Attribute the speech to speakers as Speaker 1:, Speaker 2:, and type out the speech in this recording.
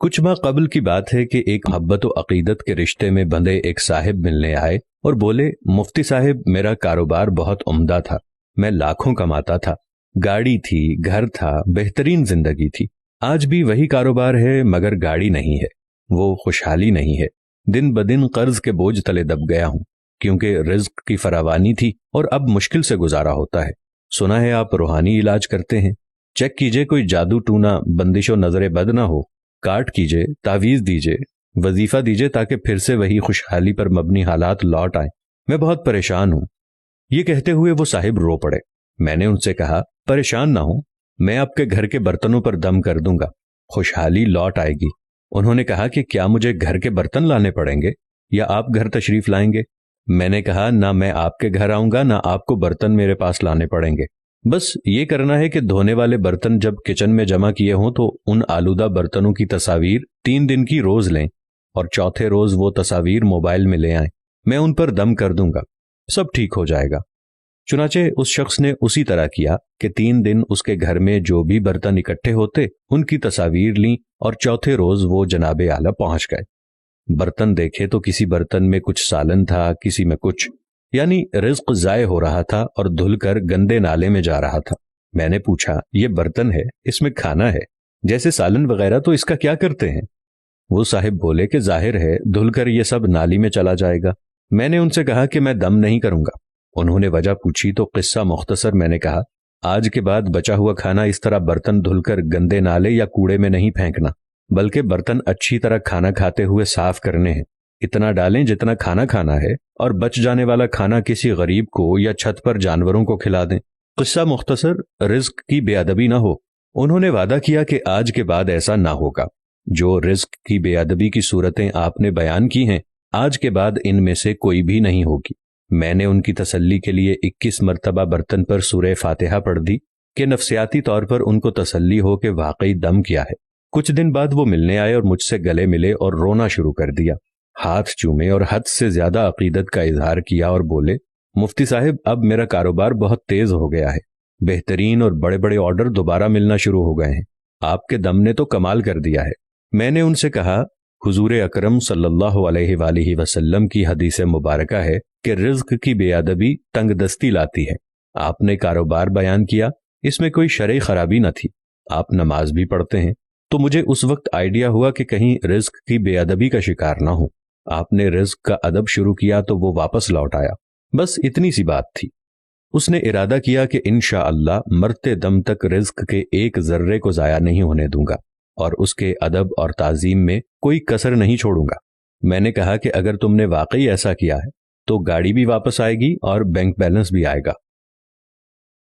Speaker 1: کچھ ماہ قبل کی بات ہے کہ ایک محبت و عقیدت کے رشتے میں بندھے ایک صاحب ملنے آئے اور بولے، مفتی صاحب میرا کاروبار بہت عمدہ تھا، میں لاکھوں کماتا تھا، گاڑی تھی، گھر تھا، بہترین زندگی تھی۔ آج بھی وہی کاروبار ہے مگر گاڑی نہیں ہے، وہ خوشحالی نہیں ہے۔ دن بدن قرض کے بوجھ تلے دب گیا ہوں، کیونکہ رزق کی فراوانی تھی اور اب مشکل سے گزارا ہوتا ہے۔ سنا ہے آپ روحانی علاج کرتے ہیں، چیک کیجئے کوئی جادو ٹونا، بندش و نظر بد نہ ہو، کاٹ کیجئے، تعویذ دیجئے، وظیفہ دیجئے تاکہ پھر سے وہی خوشحالی پر مبنی حالات لوٹ آئیں، میں بہت پریشان ہوں۔ یہ کہتے ہوئے وہ صاحب رو پڑے۔ میں نے ان سے کہا، پریشان نہ ہوں، میں آپ کے گھر کے برتنوں پر دم کر دوں گا، خوشحالی لوٹ آئے گی۔ انہوں نے کہا کہ کیا مجھے گھر کے برتن لانے پڑیں گے یا آپ گھر تشریف لائیں گے؟ میں نے کہا، نہ میں آپ کے گھر آؤں گا نہ آپ کو برتن میرے پاس لانے پڑیں گے، بس یہ کرنا ہے کہ دھونے والے برتن جب کچن میں جمع کیے ہوں تو ان آلودہ برتنوں کی تصاویر 3 دن کی روز لیں اور چوتھے روز وہ تصاویر موبائل میں لے آئیں، میں ان پر دم کر دوں گا، سب ٹھیک ہو جائے گا۔ چنانچہ اس شخص نے اسی طرح کیا کہ 3 دن اس کے گھر میں جو بھی برتن اکٹھے ہوتے ان کی تصاویر لیں اور چوتھے روز وہ جناب اعلیٰ پہنچ گئے۔ برتن دیکھے تو کسی برتن میں کچھ سالن تھا، کسی میں کچھ، یعنی رزق ضائع ہو رہا تھا اور دھل کر گندے نالے میں جا رہا تھا۔ میں نے پوچھا، یہ برتن ہے، اس میں کھانا ہے، جیسے سالن وغیرہ، تو اس کا کیا کرتے ہیں؟ وہ صاحب بولے کہ ظاہر ہے دھل کر یہ سب نالی میں چلا جائے گا۔ میں نے ان سے کہا کہ میں دم نہیں کروں گا۔ انہوں نے وجہ پوچھی تو قصہ مختصر میں نے کہا، آج کے بعد بچا ہوا کھانا اس طرح برتن دھل کر گندے نالے یا کوڑے میں نہیں پھینکنا، بلکہ برتن اچھی طرح کھانا کھاتے ہوئے صاف کرنے ہیں، اتنا ڈالیں جتنا کھانا کھانا ہے، اور بچ جانے والا کھانا کسی غریب کو یا چھت پر جانوروں کو کھلا دیں۔ قصہ مختصر، رزق کی بے ادبی نہ ہو۔ انہوں نے وعدہ کیا کہ آج کے بعد ایسا نہ ہوگا۔ جو رزق کی بے ادبی کی صورتیں آپ نے بیان کی ہیں، آج کے بعد ان میں سے کوئی بھی نہیں ہوگی۔ میں نے ان کی تسلی کے لیے 21 مرتبہ برتن پر سورہ فاتحہ پڑھ دی کہ نفسیاتی طور پر ان کو تسلی ہو کہ واقعی دم کیا ہے۔ کچھ دن بعد وہ ملنے آئے اور مجھ سے گلے ملے اور رونا شروع کر دیا، ہاتھ چومے اور حد سے زیادہ عقیدت کا اظہار کیا اور بولے، مفتی صاحب اب میرا کاروبار بہت تیز ہو گیا ہے، بہترین اور بڑے بڑے آرڈر دوبارہ ملنا شروع ہو گئے ہیں، آپ کے دم نے تو کمال کر دیا ہے۔ میں نے ان سے کہا، حضور اکرم صلی اللہ علیہ وآلہ وسلم کی حدیث مبارکہ ہے کہ رزق کی بے ادبی تنگ دستی لاتی ہے۔ آپ نے کاروبار بیان کیا، اس میں کوئی شرعی خرابی نہ تھی، آپ نماز بھی پڑھتے ہیں، تو مجھے اس وقت آئیڈیا ہوا کہ کہیں رزق کی بے ادبی کا شکار نہ ہوں۔ آپ نے رزق کا ادب شروع کیا تو وہ واپس لوٹ آیا، بس اتنی سی بات تھی۔ اس نے ارادہ کیا کہ انشاءاللہ مرتے دم تک رزق کے ایک ذرے کو ضائع نہیں ہونے دوں گا اور اس کے ادب اور تعظیم میں کوئی کسر نہیں چھوڑوں گا۔ میں نے کہا کہ اگر تم نے واقعی ایسا کیا ہے تو گاڑی بھی واپس آئے گی اور بینک بیلنس بھی آئے گا۔